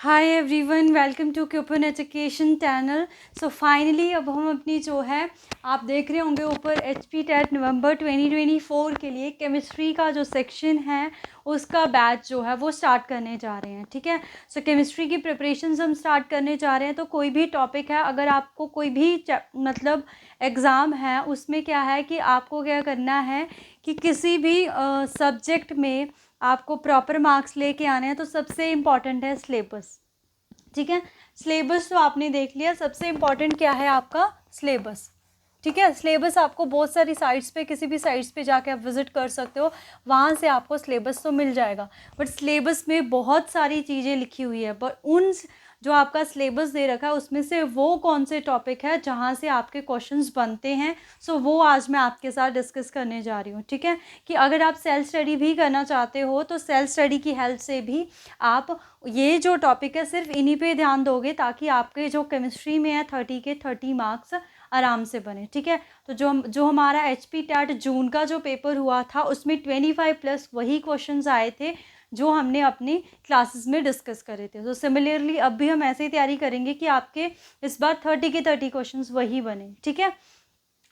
Hi everyone, welcome to क्यूपन education channel. So finally अब हम अपनी जो है आप देख रहे होंगे ऊपर HP टेट नवंबर 2024 के लिए केमिस्ट्री का जो सेक्शन है उसका बैच जो है वो स्टार्ट करने जा रहे हैं। ठीक है, सो केमिस्ट्री की प्रिपरेशंस हम स्टार्ट करने जा रहे हैं। तो कोई भी टॉपिक है, अगर आपको कोई भी मतलब एग्ज़ाम है, उसमें क्या है कि आपको क्या करना है कि किसी भी सब्जेक्ट में आपको प्रॉपर मार्क्स लेके आने हैं। तो सबसे इम्पॉर्टेंट है सिलेबस। ठीक है, सिलेबस तो आपने देख लिया। सबसे इम्पॉर्टेंट क्या है आपका सिलेबस। ठीक है, सिलेबस आपको बहुत सारी साइट्स पे, किसी भी साइट्स पे जाके आप विज़िट कर सकते हो, वहाँ से आपको सिलेबस तो मिल जाएगा। बट सिलेबस में बहुत सारी चीज़ें लिखी हुई है, बट उन जो आपका सिलेबस दे रखा है उसमें से वो कौन से टॉपिक है जहाँ से आपके क्वेश्चंस बनते हैं, सो वो आज मैं आपके साथ डिस्कस करने जा रही हूँ। ठीक है, कि अगर आप सेल्फ स्टडी भी करना चाहते हो तो सेल्फ स्टडी की हेल्प से भी आप ये जो टॉपिक है सिर्फ इन्हीं पे ध्यान दोगे, ताकि आपके जो केमिस्ट्री में है 30 के 30 मार्क्स आराम से बने। ठीक है, तो जो हमारा HP टेट जून का जो पेपर हुआ था उसमें 25+ वही क्वेश्चंस आए थे जो हमने अपनी क्लासेस में डिस्कस करे थे। तो सिमिलरली अब भी हम ऐसे ही तैयारी करेंगे कि आपके इस बार 30 के 30 क्वेश्चंस वही बने। ठीक है,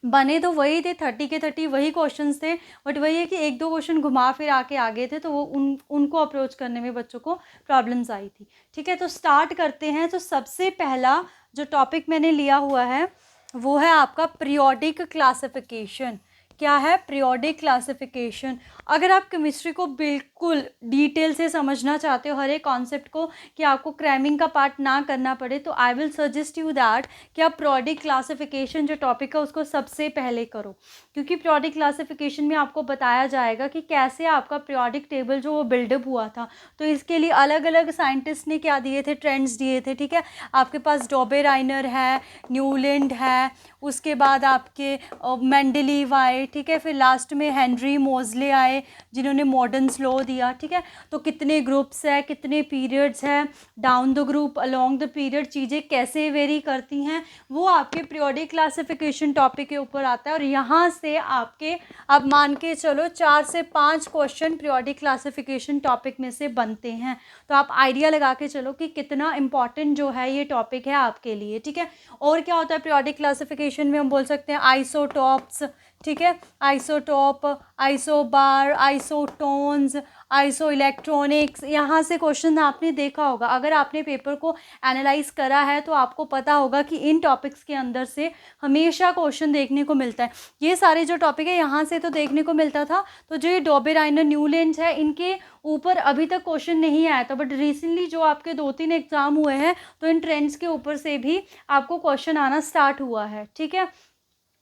बने तो वही थे, 30 के 30 वही क्वेश्चंस थे, बट वही है कि एक दो क्वेश्चन घुमा फिर आके आगे थे, तो वो उनको अप्रोच करने में बच्चों को प्रॉब्लम्स आई थी। ठीक है, तो स्टार्ट करते हैं। तो सबसे पहला जो टॉपिक मैंने लिया हुआ है वो है आपका पीरियोडिक क्लासिफिकेशन। क्या है? Periodic classification. अगर आप केमिस्ट्री को बिल्कुल डिटेल से समझना चाहते हो, हर एक कॉन्सेप्ट को, कि आपको क्रैमिंग का पार्ट ना करना पड़े, तो I will suggest you that कि आप पीरियोडिक क्लासिफिकेशन जो टॉपिक है उसको सबसे पहले करो, क्योंकि पीरियोडिक क्लासिफिकेशन में आपको बताया जाएगा कि कैसे आपका पीरियोडिक टेबल जो वो बिल्डअप हुआ था। तो इसके लिए अलग अलग साइंटिस्ट ने क्या दिए थे, ट्रेंड्स दिए थे। ठीक है, आपके पास डॉबेराइनर है, न्यूलैंड है, उसके बाद आपके मेंडलीव आए। ठीक है, फिर लास्ट में हेनरी मोजले आए जिन्होंने मॉडर्न स्लो दिया। ठीक है, तो कितने ग्रुप्स है, कितने पीरियड्स है, down the group, along the period, चीज़ें कैसे वेरी करती हैं, वो आपके पीरियोडिक क्लासिफिकेशन टॉपिक के ऊपर आता है। और यहाँ से आपके, आप मान के चलो 4 से 5 क्वेश्चन पीरियोडिक क्लासिफिकेशन टॉपिक में से बनते हैं। तो आप आइडिया लगा के चलो कि कितना इंपॉर्टेंट जो है ये टॉपिक है आपके लिए। ठीक है, और क्या होता है पीरियोडिक क्लासिफिकेशन में, हम बोल सकते हैं आइसोटॉप्स। ठीक है, isotope, isobar, isotones, iso electronics, यहाँ से क्वेश्चन आपने देखा होगा। अगर आपने पेपर को एनालाइज करा है तो आपको पता होगा कि इन टॉपिक्स के अंदर से हमेशा क्वेश्चन देखने को मिलता है। ये सारे जो टॉपिक है यहाँ से तो देखने को मिलता था। तो जो ये डॉबेराइनर, न्यूलैंड है, इनके ऊपर अभी तक क्वेश्चन नहीं आया था, बट रिसेंटली जो आपके 2-3 एग्जाम हुए हैं तो इन ट्रेंड्स के ऊपर से भी आपको क्वेश्चन आना स्टार्ट हुआ है। ठीक है,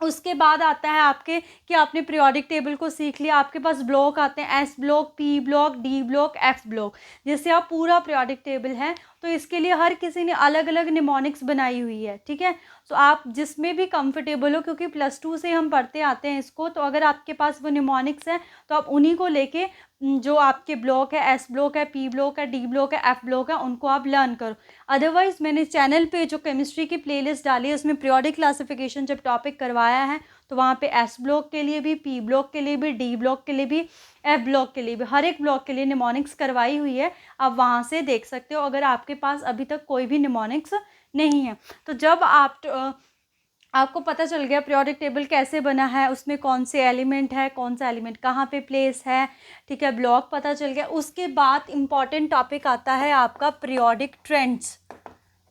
उसके बाद आता है आपके कि आपने पीरियोडिक टेबल को सीख लिया। आपके पास ब्लॉक आते हैं, S block, P block, D block, F block. जैसे आप पूरा पीरियोडिक टेबल है तो इसके लिए हर किसी ने अलग अलग निमोनिक्स बनाई हुई है। ठीक है, तो आप जिसमें भी कंफर्टेबल हो, क्योंकि +2 से हम पढ़ते आते हैं इसको, तो अगर आपके पास वो निमोनिक्स है तो आप उन्हीं को लेके जो आपके ब्लॉक है, S ब्लॉक है, P ब्लॉक है, D ब्लॉक है, F ब्लॉक है, उनको आप लर्न करो। अदरवाइज़ मैंने चैनल पे जो केमिस्ट्री की प्लेलिस्ट डाली है उसमें पीरियोडिक क्लासिफिकेशन जब टॉपिक करवाया है तो वहाँ पे S ब्लॉक के लिए भी, P ब्लॉक के लिए भी, D ब्लॉक के लिए भी, F ब्लॉक के लिए भी, हर एक ब्लॉक के लिए निमोनिक्स करवाई हुई है। आप वहाँ से देख सकते हो अगर आपके पास अभी तक कोई भी निमोनिक्स नहीं है। तो जब आपको पता चल गया पीरियोडिक टेबल कैसे बना है, उसमें कौन से एलिमेंट है, कौन सा एलिमेंट कहाँ पे प्लेस है, ठीक है, ब्लॉक पता चल गया, उसके बाद इम्पॉर्टेंट टॉपिक आता है आपका पीरियोडिक ट्रेंड्स।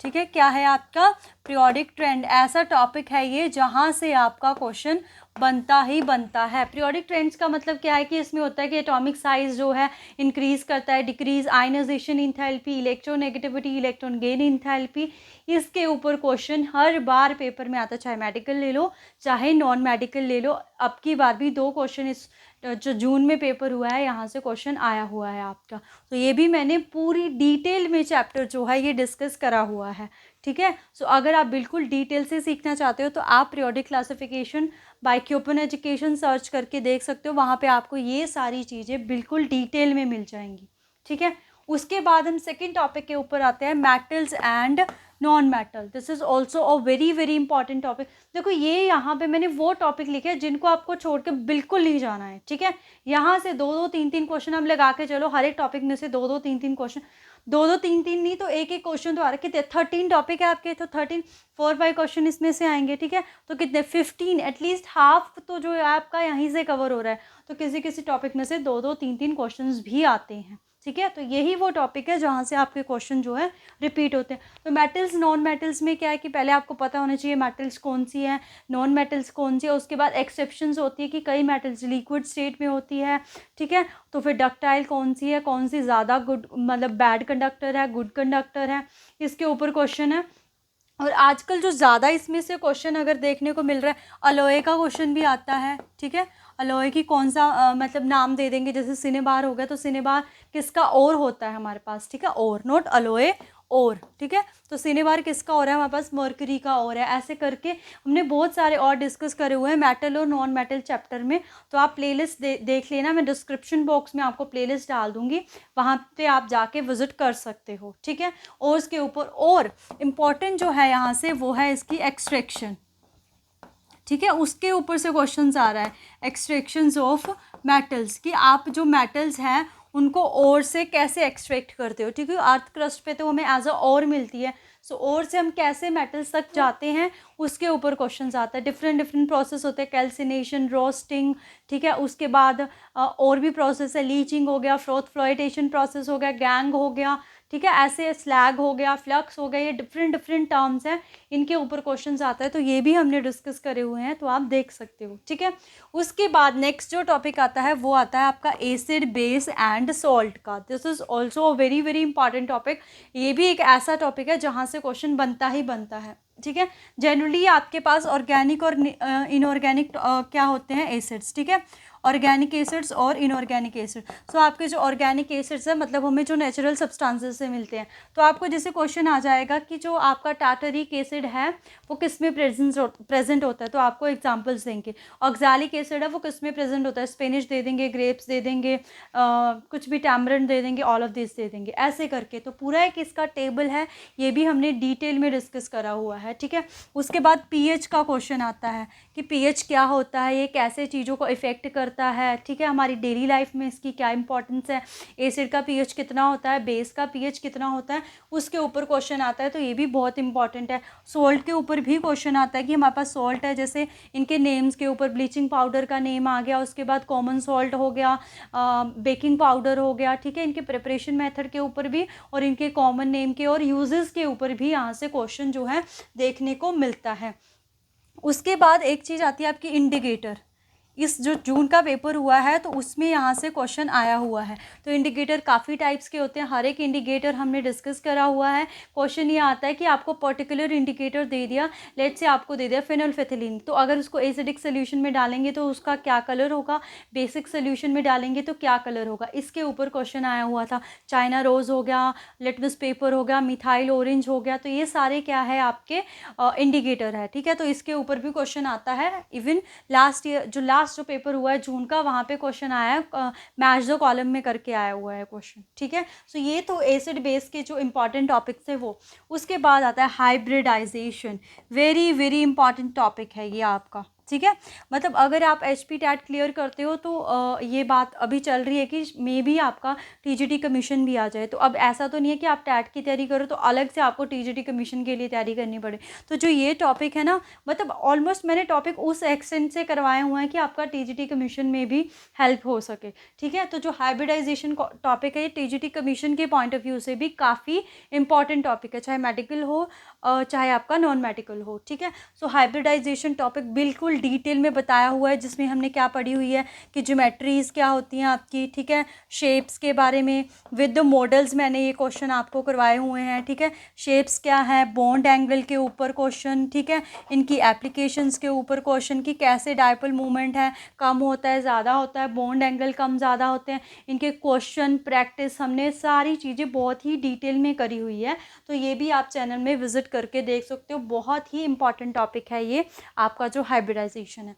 ठीक है, क्या है आपका पीरियोडिक ट्रेंड? ऐसा टॉपिक है ये जहाँ से आपका क्वेश्चन बनता ही बनता है। पीरियोडिक ट्रेंड्स का मतलब क्या है कि इसमें होता है कि एटॉमिक साइज जो है इंक्रीज करता है, decrease, ionization enthalpy, electronegativity, electron gain enthalpy, इसके ऊपर क्वेश्चन हर बार पेपर में आता है। चाहे मेडिकल ले लो चाहे नॉन मेडिकल ले लो, अब की बार भी 2 क्वेश्चन इस जो जून में पेपर हुआ है यहाँ से क्वेश्चन आया हुआ है आपका। तो ये भी मैंने पूरी डिटेल में चैप्टर जो है ये डिस्कस करा हुआ है। ठीक है, सो अगर आप बिल्कुल डिटेल से सीखना चाहते हो तो आप पीरियोडिक क्लासिफिकेशन बाय क्यूपन एजुकेशन सर्च करके देख सकते हो, वहाँ पे आपको ये सारी चीज़ें बिल्कुल डिटेल में मिल जाएंगी। ठीक है, उसके बाद हम सेकेंड टॉपिक के ऊपर आते हैं, metals and non metal, this is also a very very important topic. देखो ये यहाँ पे मैंने वो टॉपिक लिखे हैं जिनको आपको छोड़ के बिल्कुल नहीं जाना है, ठीक है। यहाँ से 2-2 3-3 क्वेश्चन हम लगा के चलो, हर एक टॉपिक में से 2-2 3-3 क्वेश्चन, 2-2 3-3 नहीं तो एक एक क्वेश्चन तो आ रहा है। कितने 13 टॉपिक है आपके, तो 13 4-5 क्वेश्चन इसमें से आएंगे, ठीक है। तो कितने 15, एटलीस्ट हाफ तो जो है आपका यहीं से कवर हो रहा है। तो किसी किसी टॉपिक में से 2-2 3-3 क्वेश्चन भी आते हैं, ठीक है। तो यही वो टॉपिक है जहाँ से आपके क्वेश्चन जो है रिपीट होते हैं। तो मेटल्स नॉन मेटल्स में क्या है कि पहले आपको पता होना चाहिए मेटल्स कौन सी है, नॉन मेटल्स कौन सी है। उसके बाद एक्सेप्शंस होती है कि कई मेटल्स लिक्विड स्टेट में होती है, ठीक है। तो फिर डक्टाइल कौन सी है, कौन सी ज़्यादा गुड मतलब बैड कंडक्टर है, गुड कंडक्टर है, इसके ऊपर क्वेश्चन है। और आजकल जो ज़्यादा इसमें से क्वेश्चन अगर देखने को मिल रहा है, अलॉय का क्वेश्चन भी आता है, ठीक है। अलॉय की कौन सा मतलब नाम दे देंगे, जैसे सिनेबार हो गया तो सिनेबार किसका और होता है हमारे पास, ठीक है, और नोट अलॉय और, ठीक है। तो सिनेबार किसका और है हमारे पास, मर्करी का और है। ऐसे करके हमने बहुत सारे और डिस्कस करे हुए हैं मेटल और नॉन मेटल चैप्टर में। तो आप प्लेलिस्ट देख लेना, मैं डिस्क्रिप्शन बॉक्स में आपको प्लेलिस्ट डाल दूंगी, वहाँ पे आप जाके विजिट कर सकते हो, ठीक है। और इसके ऊपर और इम्पॉर्टेंट जो है यहाँ से वो है इसकी एक्सट्रैक्शन, ठीक है। उसके ऊपर से क्वेश्चंस आ रहा है एक्सट्रैक्शंस ऑफ मेटल्स, कि आप जो मेटल्स हैं उनको ओर से कैसे एक्सट्रैक्ट करते हो, ठीक है। अर्थ क्रस्ट पे तो हमें एज अ ओर मिलती है, सो ओर से हम कैसे मेटल्स तक जाते हैं उसके ऊपर क्वेश्चंस आता है। डिफरेंट डिफरेंट प्रोसेस होते हैं, कैल्सिनेशन, रोस्टिंग, ठीक है। उसके बाद और भी प्रोसेस है, लीचिंग हो गया, फ्रोथ फ्लोटेशन प्रोसेस हो गया, गैंग हो गया, ठीक है। ऐसे स्लैग हो गया, फ्लक्स हो गया, ये डिफरेंट डिफरेंट टर्म्स हैं, इनके ऊपर क्वेश्चंस आता है। तो ये भी हमने डिस्कस करे हुए हैं, तो आप देख सकते हो, ठीक है। उसके बाद नेक्स्ट जो टॉपिक आता है वो आता है आपका एसिड, बेस एंड सॉल्ट का। This is also a very very important topic. ये भी एक ऐसा टॉपिक है जहाँ से क्वेश्चन बनता ही बनता है, ठीक है। जनरली आपके पास ऑर्गेनिक और इनऑर्गेनिक क्या होते हैं, एसिड्स, ठीक है। ऑर्गेनिक एसिड्स और इनऑर्गेनिक एसिड। सो आपके जो ऑर्गेनिक एसिड्स है मतलब हमें जो नेचुरल सब्सटेंसेस से मिलते हैं। तो आपको जैसे क्वेश्चन आ जाएगा कि जो आपका टार्टरिक एसिड है वो किस में प्रेजेंट होता है, तो आपको एग्जांपल्स देंगे। ऑक्सैलिक एसिड है वो किस में प्रेजेंट होता है, स्पेनिश दे देंगे, ग्रेप्स दे देंगे, कुछ भी टैमरिंड दे देंगे, ऑल ऑफ दिस दे देंगे, ऐसे करके। तो पूरा एक इसका टेबल है, ये भी हमने डिटेल में डिस्कस करा हुआ है, ठीक है। उसके बाद पीएच का क्वेश्चन आता है कि पीएच क्या होता है, ये कैसे चीज़ों को इफ़ेक्ट करता है, ठीक है। हमारी डेली लाइफ में इसकी क्या इंपॉर्टेंस है, एसिड का पीएच कितना होता है, बेस का पीएच कितना होता है, उसके ऊपर क्वेश्चन आता है। तो ये भी बहुत इंपॉर्टेंट है। सॉल्ट के ऊपर भी क्वेश्चन आता है कि हमारे पास सॉल्ट है, जैसे इनके नेम्स के ऊपर ब्लीचिंग पाउडर का नेम आ गया, उसके बाद कॉमन सॉल्ट हो गया, बेकिंग पाउडर हो गया, ठीक है। इनके प्रिपरेशन मेथड के ऊपर भी और इनके कॉमन नेम के और यूजेस के ऊपर भी यहाँ से क्वेश्चन जो है देखने को मिलता है। उसके बाद एक चीज़ आती है आपकी इंडिकेटर। इस जो जून का पेपर हुआ है तो उसमें यहाँ से क्वेश्चन आया हुआ है। तो इंडिकेटर काफ़ी टाइप्स के होते हैं, हर एक इंडिकेटर हमने डिस्कस करा हुआ है। क्वेश्चन ये आता है कि आपको पर्टिकुलर इंडिकेटर दे दिया, लेट से आपको दे दिया फिनोल्फेथिलीन, तो अगर उसको एसिडिक सोल्यूशन में डालेंगे तो उसका क्या कलर होगा, बेसिक सोल्यूशन में डालेंगे तो क्या कलर होगा, इसके ऊपर क्वेश्चन आया हुआ था। चाइना रोज़ हो गया, लिटमस पेपर हो गया, मिथाइल ऑरेंज हो गया, तो ये सारे क्या है आपके इंडिकेटर है, ठीक है। तो इसके ऊपर भी क्वेश्चन आता है। इवन लास्ट ईयर जो पेपर हुआ है जून का, वहाँ पे क्वेश्चन आया है, मैच द कॉलम में करके आया हुआ है क्वेश्चन, ठीक है। सो ये तो एसिड बेस के जो इंपॉर्टेंट टॉपिक्स है वो। उसके बाद आता है hybridization, very very important topic है ये आपका, ठीक है। मतलब अगर आप HP टैट क्लियर करते हो तो ये बात अभी चल रही है कि मे बी आपका TGT कमीशन भी आ जाए। तो अब ऐसा तो नहीं है कि आप टैट की तैयारी करो तो अलग से आपको TGT कमीशन के लिए तैयारी करनी पड़े। तो जो ये टॉपिक है ना, मतलब ऑलमोस्ट मैंने टॉपिक उस एक्सटेंट से करवाए हुए हैं कि आपका TGT कमीशन में भी हेल्प हो सके, ठीक है। तो जो हाइब्रिडाइजेशन टॉपिक है ये TGT कमीशन के पॉइंट ऑफ व्यू से भी काफ़ी इंपॉर्टेंट टॉपिक है, चाहे मेडिकल हो चाहे आपका नॉन मेडिकल हो, ठीक है। सो हाइब्रिडाइजेशन टॉपिक बिल्कुल डिटेल में बताया हुआ है, जिसमें हमने क्या पढ़ी हुई है कि ज्योमेट्रीज क्या होती हैं आपकी, ठीक है। शेप्स के बारे में विद द मॉडल्स मैंने ये क्वेश्चन आपको करवाए हुए हैं, ठीक है। शेप्स क्या है, बॉन्ड एंगल के ऊपर क्वेश्चन, ठीक है। इनकी एप्लीकेशंस के ऊपर क्वेश्चन कि कैसे डायपोल मूवमेंट है, कम होता है, ज़्यादा होता है, बॉन्ड एंगल कम ज़्यादा होते हैं, इनके क्वेश्चन प्रैक्टिस हमने सारी चीज़ें बहुत ही डिटेल में करी हुई है। तो ये भी आप चैनल में विजिट करके देख सकते हो, बहुत ही इंपॉर्टेंट टॉपिक है ये आपका जो हाइब्रिडाइजेशन है।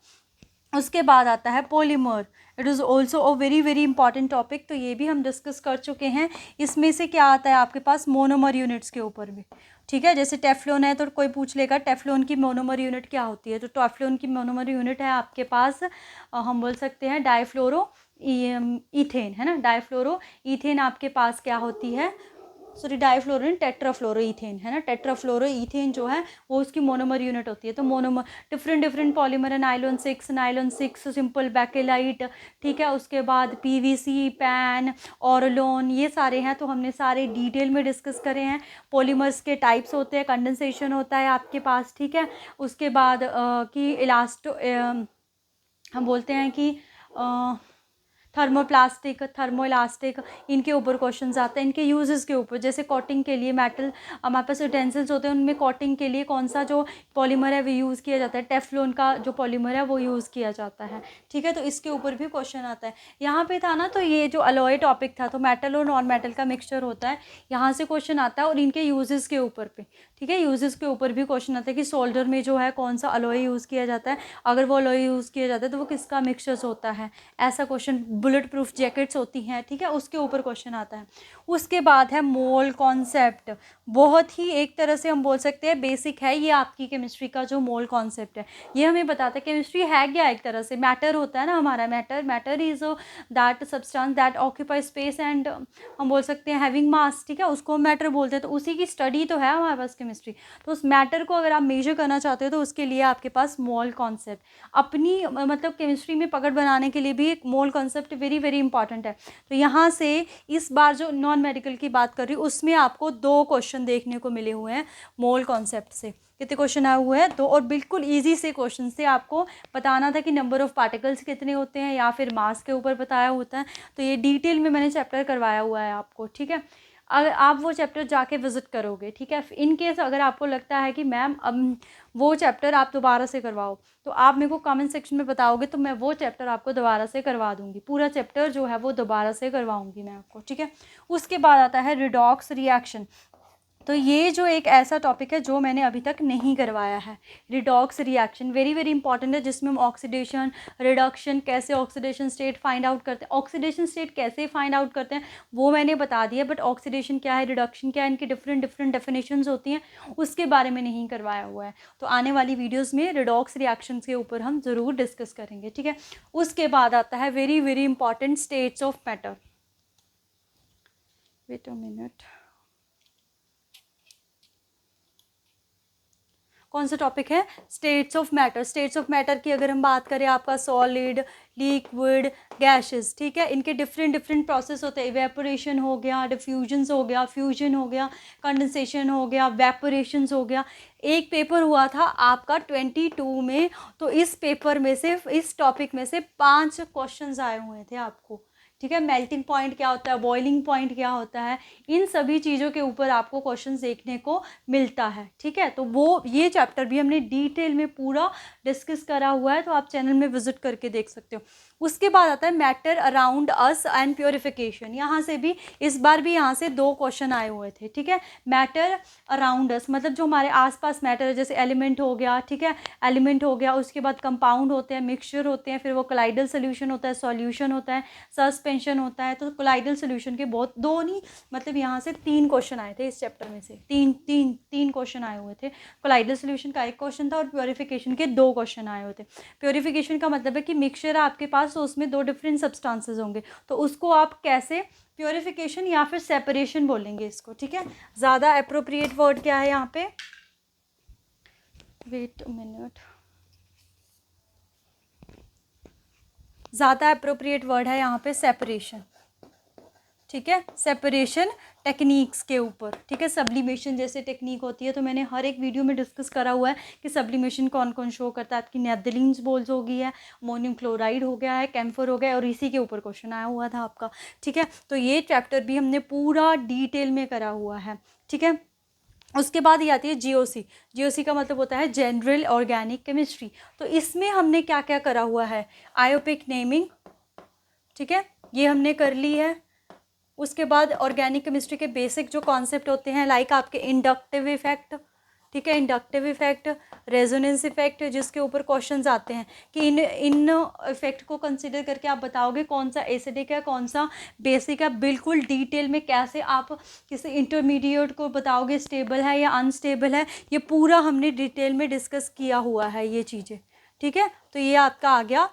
उसके बाद आता है polymer. It is also a very very important topic, तो ये भी हम डिस्कस कर चुके हैं। इसमें से क्या आता है आपके पास मोनोमर यूनिट्स के ऊपर भी, ठीक है। जैसे टेफ्लॉन है तो कोई पूछ लेगा टेफ्लॉन की मोनोमर यूनिट क्या होती है, तो टेफ्लॉन की मोनोमर यूनिट है आपके पास हम बोल सकते हैं डाईफ्लोरो ईथेन, है ना। डाईफ्लोरो ईथेन आपके पास क्या होती है, सॉरी डाईफ्लोरिन टेट्राफ्लोरोईथेन, है ना। टेट्राफ्लोरोईथेन जो है वो उसकी मोनोमर यूनिट होती है। तो मोनोमर डिफरेंट पॉलीमर है, नायलॉन 6 सिंपल बैकेलाइट, ठीक है। उसके बाद पीवीसी, पैन, ऑरलोन, ये सारे हैं, तो हमने सारे डिटेल में डिस्कस करे हैं। पॉलीमर्स के टाइप्स होते हैं, कंडेंसेशन होता है आपके पास, ठीक है। उसके बाद कि इलास्टो हम बोलते हैं कि थर्मोप्लास्टिक, थर्मोइलास्टिक, इनके ऊपर क्वेश्चंस आते हैं। इनके यूजेस के ऊपर, जैसे कोटिंग के लिए मेटल हमारे पास यूटेंसिल्स होते हैं, उनमें कोटिंग के लिए कौन सा जो पॉलीमर है वो यूज़ किया जाता है, टेफ्लॉन का जो पॉलीमर है वो यूज़ किया जाता है, ठीक है। तो इसके ऊपर भी क्वेश्चन आता है। यहाँ पे था ना, तो ये जो अलॉय टॉपिक था, तो मेटल और नॉन मेटल का मिक्सचर होता है, यहाँ से क्वेश्चन आता है। और इनके यूजेस के ऊपर पे, ठीक है, यूजेस के ऊपर भी क्वेश्चन आता है कि सोल्डर में जो है कौन सा अलॉय यूज़ किया जाता है, अगर वो अलॉय यूज़ किया जाता है तो वो किसका मिक्सचर्स होता है, ऐसा क्वेश्चन। बुलेट प्रूफ जैकेट्स होती हैं, ठीक है, उसके ऊपर क्वेश्चन आता है। उसके बाद है मोल कॉन्सेप्ट, बहुत ही एक तरह से हम बोल सकते हैं बेसिक है ये आपकी केमिस्ट्री का जो मोल कॉन्सेप्ट है। ये हमें बताता है केमिस्ट्री है क्या, एक तरह से मैटर होता है ना हमारा। Matter is that substance that occupy space and हम बोल सकते हैं हैविंग मास, ठीक है, उसको मैटर बोलते हैं। तो उसी की स्टडी तो है हमारे पास केमिस्ट्री। तो उस मैटर को अगर आप मेजर करना चाहते हो तो उसके लिए आपके पास मोल कॉन्सेप्ट अपनी मतलब केमिस्ट्री में पकड़ बनाने के लिए भी एक mole concept very very important है। तो यहाँ से इस बार जो नॉन मेडिकल की बात कर रही हूँ उसमें आपको 2 क्वेश्चन देखने को मिले हुए हैं मोल कॉन्सेप्ट से। कितने क्वेश्चन आए हुए हैं, 2, और बिल्कुल इजी से क्वेश्चन से आपको बताना था कि नंबर ऑफ पार्टिकल्स कितने होते हैं या फिर मास के ऊपर बताया होता है। तो ये डिटेल में मैंने चैप्टर करवाया हुआ है आपको, ठीक है। अगर आप वो चैप्टर जाके विजिट करोगे, ठीक है, इन केस अगर आपको लगता है कि मैम अब वो चैप्टर आप दोबारा से करवाओ, तो आप मेरे को कमेंट सेक्शन में बताओगे तो मैं वो चैप्टर आपको दोबारा से करवा दूँगी। पूरा चैप्टर जो है वो दोबारा से करवाऊँगी मैं आपको, ठीक है। उसके बाद आता है रिडॉक्स रिएक्शन। तो ये जो एक ऐसा टॉपिक है जो मैंने अभी तक नहीं करवाया है। Redox reaction very very important है, जिसमें हम ऑक्सीडेशन, रिडक्शन, कैसे ऑक्सीडेशन स्टेट फाइंड आउट करते हैं, ऑक्सीडेशन स्टेट कैसे फाइंड आउट करते हैं वो मैंने बता दिया, बट ऑक्सीडेशन क्या है, रिडक्शन क्या है, इनकी डिफरेंट डेफिनेशंस होती हैं, उसके बारे में नहीं करवाया हुआ है। तो आने वाली वीडियोज़ में रिडॉक्स रिएक्शन के ऊपर हम ज़रूर डिस्कस करेंगे, ठीक है। उसके बाद आता है very very important states of matter. Wait a minute, कौन सा टॉपिक है, states of matter. States of matter की अगर हम बात करें, आपका सॉलिड, लिक्विड, गैसेस, ठीक है, इनके डिफरेंट प्रोसेस होते हैं। इवेपोरेशन हो गया, डिफ्यूजन्स हो गया, फ्यूजन हो गया, कंडेंसेशन हो गया, वेपोरेशंस हो गया। एक पेपर हुआ था आपका 22 में, तो इस पेपर में से, इस टॉपिक में से 5 क्वेश्चंस आए हुए थे आपको, ठीक है। मेल्टिंग पॉइंट क्या होता है, बॉइलिंग पॉइंट क्या होता है, इन सभी चीज़ों के ऊपर आपको क्वेश्चंस देखने को मिलता है, ठीक है। तो वो ये चैप्टर भी हमने डिटेल में पूरा डिस्कस करा हुआ है, तो आप चैनल में विजिट करके देख सकते हो। उसके बाद आता है matter around us and purification. यहाँ से भी इस बार भी यहाँ से 2 क्वेश्चन आए हुए थे, ठीक है। मैटर अराउंड अस मतलब जो हमारे आसपास मैटर है, जैसे एलिमेंट हो गया, ठीक है, एलिमेंट हो गया, उसके बाद कंपाउंड होते हैं, मिक्सचर होते हैं, फिर वो कोलाइडल सोल्यूशन होता है, सॉल्यूशन होता है, सस्पेंशन होता है। तो कोलाइडल सोल्यूशन के बहुत 2 नहीं मतलब यहाँ से 3 क्वेश्चन आए थे इस चैप्टर में से, तीन क्वेश्चन आए हुए थे। कोलाइडल सोल्यूशन का 1 क्वेश्चन था और प्योरिफिकेशन के 2 क्वेश्चन आए हुए थे। प्योरिफिकेशन का मतलब है कि मिक्सचर आपके पास, तो उसमें 2 डिफरेंट सब्सटेंसेस होंगे, तो उसको आप कैसे प्योरिफिकेशन या फिर सेपरेशन बोलेंगे इसको, ठीक है। ज़्यादा अप्रोप्रिएट वर्ड क्या है यहाँ पे, वेट अ मिनट, ज़्यादा अप्रोप्रिएट वर्ड है यहाँ पे सेपरेशन, ठीक है। सेपरेशन टेक्निक्स के ऊपर, ठीक है। सब्लिमेशन जैसे टेक्निक होती है, तो मैंने हर एक वीडियो में डिस्कस करा हुआ है कि सब्लिमेशन कौन कौन शो करता है। आपकी नेपथलीन्स बोल्स हो गई है, अमोनियम क्लोराइड हो गया है, कैम्फर हो गया, और इसी के ऊपर क्वेश्चन आया हुआ था आपका, ठीक है। तो ये चैप्टर भी हमने पूरा डिटेल में करा हुआ है, ठीक है। उसके बाद ये आती है जीओसी। जीओसी का मतलब होता है जनरल ऑर्गेनिक केमिस्ट्री। तो इसमें हमने क्या क्या करा हुआ है, आयोपिक नेमिंग, ठीक है, ये हमने कर ली है। उसके बाद ऑर्गेनिक केमिस्ट्री के बेसिक जो कॉन्सेप्ट होते हैं, लाइक आपके इंडक्टिव इफेक्ट, ठीक है। इंडक्टिव इफेक्ट, रेजोनेंस इफेक्ट, जिसके ऊपर क्वेश्चंस आते हैं कि इन इफेक्ट को कंसिडर करके आप बताओगे कौन सा एसिडिक है, कौन सा बेसिक है, बिल्कुल डिटेल में कैसे आप किसी इंटरमीडिएट को बताओगे स्टेबल है या अनस्टेबल है, ये पूरा हमने डिटेल में डिस्कस किया हुआ है ये चीज़ें। ठीक है, तो ये आपका आ गया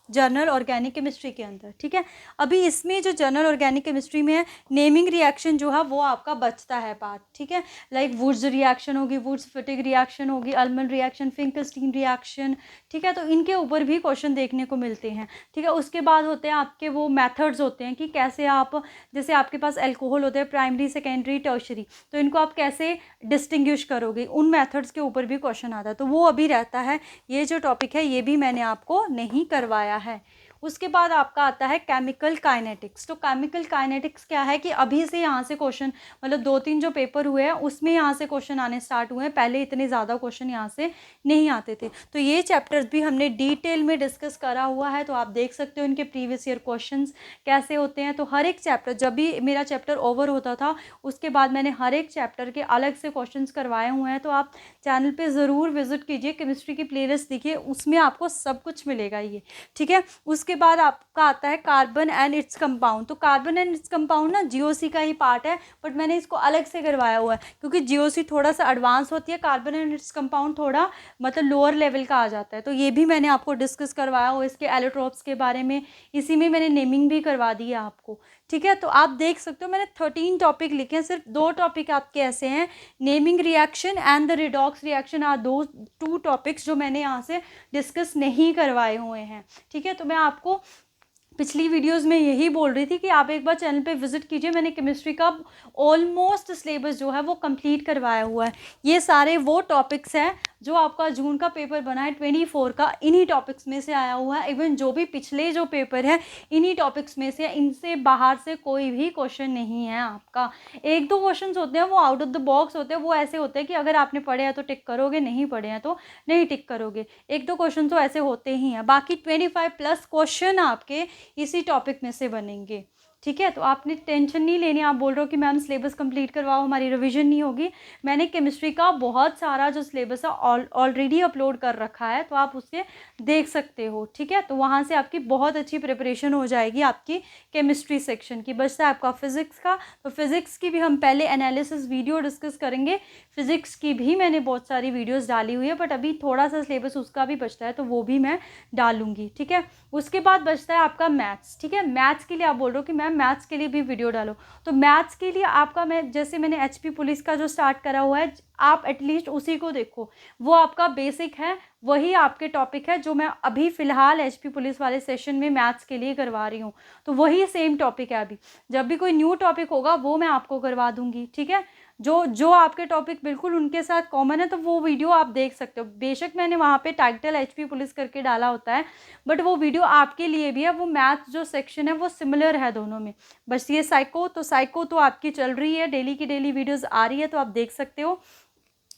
जर्नल ऑर्गेनिक केमिस्ट्री के अंदर। ठीक है, अभी इसमें जो जर्नल ऑर्गेनिक केमिस्ट्री में है, नेमिंग रिएक्शन जो है वो आपका बचता है पार्ट। ठीक है, लाइक वुड्स रिएक्शन होगी, वुड्स फिटिक रिएक्शन होगी, अल्मंड रिएक्शन, फिंकलस्टीन रिएक्शन। ठीक है, तो इनके ऊपर भी क्वेश्चन देखने को मिलते हैं। ठीक है, उसके बाद होते हैं आपके वो मेथड्स होते हैं कि कैसे आप, जैसे आपके पास अल्कोहल होते हैं प्राइमरी, सेकेंडरी, टर्शरी, तो इनको आप कैसे डिस्टिंग्विश करोगे, उन मेथड्स के ऊपर भी क्वेश्चन आता है, तो वो अभी रहता है। ये जो टॉपिक है ये भी मैंने आपको नहीं करवाया है। उसके बाद आपका आता है केमिकल काइनेटिक्स। तो केमिकल काइनेटिक्स क्या है कि अभी से यहाँ से क्वेश्चन, मतलब 2-3 जो पेपर हुए हैं उसमें यहाँ से क्वेश्चन आने स्टार्ट हुए हैं, पहले इतने ज़्यादा क्वेश्चन यहाँ से नहीं आते थे। तो ये चैप्टर्स भी हमने डिटेल में डिस्कस करा हुआ है, तो आप देख सकते हो इनके प्रीवियस ईयर क्वेश्चन कैसे होते हैं। तो हर एक चैप्टर, जब भी मेरा चैप्टर ओवर होता था उसके बाद मैंने हर एक चैप्टर के अलग से क्वेश्चन करवाए हुए हैं। तो आप चैनल पर ज़रूर विजिट कीजिए, केमिस्ट्री की प्लेलिस्ट देखिए, उसमें आपको सब कुछ मिलेगा ये। ठीक है, उसके बाद आपका आता है कार्बन एंड इट्स कंपाउंड। तो कार्बन एंड इट्स कंपाउंड ना जीओसी का ही पार्ट है, बट मैंने इसको अलग से करवाया हुआ है क्योंकि जीओसी थोड़ा सा एडवांस होती है, कार्बन एंड इट्स कंपाउंड थोड़ा मतलब लोअर लेवल का आ जाता है। तो ये भी मैंने आपको डिस्कस करवाया हुआ, इसके एलोट्रोप्स के बारे में, इसी में मैंने नेमिंग भी करवा दी है आपको। ठीक है, तो आप देख सकते हो मैंने 13 टॉपिक लिखे हैं, सिर्फ 2 टॉपिक आपके ऐसे हैं, naming reaction and the redox reaction are 2 topics जो मैंने यहाँ से डिस्कस नहीं करवाए हुए हैं। ठीक है, तो मैं आपको पिछली वीडियोस में यही बोल रही थी कि आप एक बार चैनल पे विजिट कीजिए, मैंने केमिस्ट्री का ऑलमोस्ट सिलेबस जो है वो कंप्लीट करवाया हुआ है। ये सारे वो टॉपिक्स हैं जो आपका जून का पेपर बना है 24 का, इन्हीं टॉपिक्स में से आया हुआ है। इवन जो भी पिछले जो पेपर है इन्हीं टॉपिक्स में से, इनसे बाहर से कोई भी क्वेश्चन नहीं है आपका। 1-2 क्वेश्चन होते हैं वो आउट ऑफ द बॉक्स होते हैं, वो ऐसे होते हैं कि अगर आपने पढ़े हैं तो टिक करोगे, नहीं पढ़े हैं तो नहीं टिक करोगे। 1-2 क्वेश्चन तो ऐसे होते ही हैं, बाकी 25+ क्वेश्चन आपके इसी टॉपिक में से बनेंगे। ठीक है, तो आपने टेंशन नहीं लेनी। आप बोल रहे हो कि मैम सिलेबस कंप्लीट करवाओ, हमारी रिवीजन नहीं होगी। मैंने केमिस्ट्री का बहुत सारा जो सिलेबस है ऑलरेडी अपलोड कर रखा है, तो आप उससे देख सकते हो। ठीक है, तो वहाँ से आपकी बहुत अच्छी प्रिपरेशन हो जाएगी आपकी केमिस्ट्री सेक्शन की। बचता है आपका फिज़िक्स का, तो फिज़िक्स की भी हम पहले एनालिसिस वीडियो डिस्कस करेंगे। फिज़िक्स की भी मैंने बहुत सारी वीडियोज़ डाली हुई है, बट अभी थोड़ा सा सिलेबस उसका भी बचता है, तो वो भी मैं डालूँगी। ठीक है, उसके बाद बचता है आपका मैथ्स। ठीक है, मैथ्स के लिए आप बोल रहे हो कि मैम मैथ्स के लिए भी वीडियो डालो, तो मैथ्स के लिए आपका, मैं जैसे मैंने एचपी पुलिस का जो स्टार्ट करा हुआ है, आप एटलीस्ट उसी को देखो, वो आपका बेसिक है, वही आपके टॉपिक है जो मैं अभी फ़िलहाल एचपी पुलिस वाले सेशन में मैथ्स के लिए करवा रही हूँ। तो वही सेम टॉपिक है। अभी जब भी कोई न्यू टॉपिक होगा वो मैं आपको करवा दूँगी। ठीक है, जो आपके टॉपिक बिल्कुल उनके साथ कॉमन है, तो वो वीडियो आप देख सकते हो। बेशक मैंने वहाँ पे टाइटल एचपी पुलिस करके डाला होता है, बट वो वीडियो आपके लिए भी है। वो मैथ्स जो सेक्शन है वो सिमिलर है दोनों में। बस ये साइको तो आपकी चल रही है, डेली की डेली वीडियोज़ आ रही है, तो आप देख सकते हो।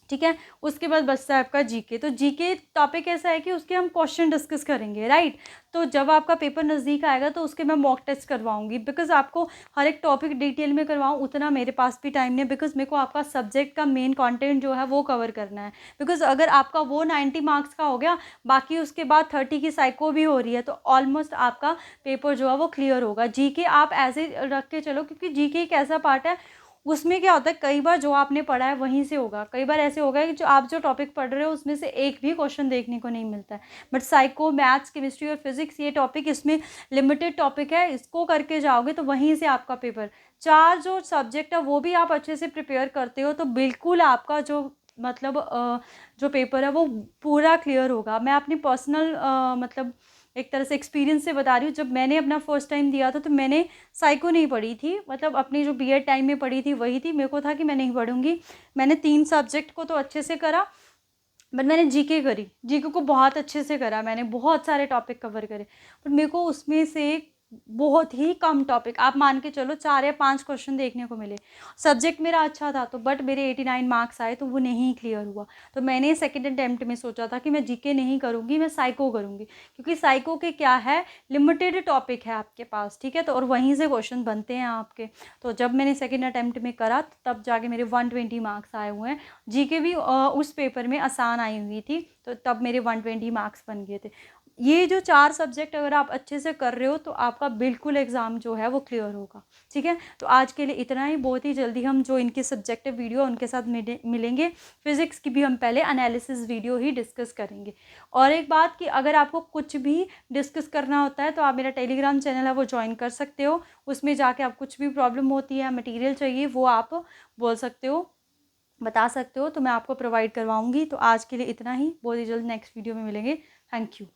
ठीक है, उसके बाद बचता है आपका जीके। तो जीके टॉपिक ऐसा है कि उसके हम क्वेश्चन डिस्कस करेंगे, राइट। तो जब आपका पेपर नज़दीक आएगा तो उसके मैं मॉक टेस्ट करवाऊंगी, बिकॉज आपको हर एक टॉपिक डिटेल में करवाऊँ उतना मेरे पास भी टाइम नहीं है, बिकॉज मेरे को आपका सब्जेक्ट का मेन कंटेंट जो है वो कवर करना है। बिकॉज अगर आपका वो 90 मार्क्स का हो गया, बाकी उसके बाद 30 की साइको भी हो रही है, तो ऑलमोस्ट आपका पेपर जो है वो क्लियर होगा। जीके आप ऐसे रख के चलो, क्योंकि जीके एक ऐसा पार्ट है, उसमें क्या होता है कई बार जो आपने पढ़ा है वहीं से होगा, कई बार ऐसे होगा कि जो टॉपिक पढ़ रहे हो उसमें से एक भी क्वेश्चन देखने को नहीं मिलता है। बट साइको, मैथ्स, केमिस्ट्री और फिजिक्स ये टॉपिक इसमें लिमिटेड टॉपिक है, इसको करके जाओगे तो वहीं से आपका पेपर 4 जो सब्जेक्ट है वो भी आप अच्छे से प्रिपेयर करते हो, तो बिल्कुल आपका जो मतलब जो पेपर है वो पूरा क्लियर होगा। मैं अपनी पर्सनल मतलब एक तरह से एक्सपीरियंस से बता रही हूँ। जब मैंने अपना फर्स्ट टाइम दिया था तो मैंने साइको नहीं पढ़ी थी, मतलब अपनी जो बीएड टाइम में पढ़ी थी वही थी। मेरे को था कि मैं नहीं पढ़ूंगी। मैंने 3 सब्जेक्ट को तो अच्छे से करा, बट मैंने जीके करी, जीके को बहुत अच्छे से करा, मैंने बहुत सारे टॉपिक कवर करे, बट मेरे को उसमें से बहुत ही कम टॉपिक, आप मान के चलो 4 या 5 क्वेश्चन देखने को मिले। सब्जेक्ट मेरा अच्छा था तो बट मेरे 89 मार्क्स आए तो वो नहीं क्लियर हुआ। तो मैंने सेकंड अटेम्प्ट में सोचा था कि मैं जीके नहीं करूँगी, मैं साइको करूँगी, क्योंकि साइको के क्या है, लिमिटेड टॉपिक है आपके पास, ठीक है। तो और वहीं से क्वेश्चन बनते हैं आपके। तो जब मैंने सेकेंड अटेम्प्ट में करा तब जाके मेरे 120 मार्क्स आए हुए हैं। जीके भी उस पेपर में आसान आई हुई थी, तो तब मेरे 120 मार्क्स बन गए थे। ये जो 4 सब्जेक्ट अगर आप अच्छे से कर रहे हो तो आपका बिल्कुल एग्ज़ाम जो है वो क्लियर होगा, ठीक है। तो आज के लिए इतना ही। बहुत ही जल्दी हम जो इनके सब्जेक्टिव वीडियो उनके साथ मिलेंगे। फिज़िक्स की भी हम पहले एनालिसिस वीडियो ही डिस्कस करेंगे। और एक बात कि अगर आपको कुछ भी डिस्कस करना होता है तो आप मेरा टेलीग्राम चैनल है वो ज्वाइन कर सकते हो। उसमें जाके आप कुछ भी प्रॉब्लम होती है, मटेरियल चाहिए, वो आप बोल सकते हो, बता सकते हो, तो मैं आपको प्रोवाइड करवाऊँगी। तो आज के लिए इतना ही। बहुत ही जल्द नेक्स्ट वीडियो में मिलेंगे। Thank you.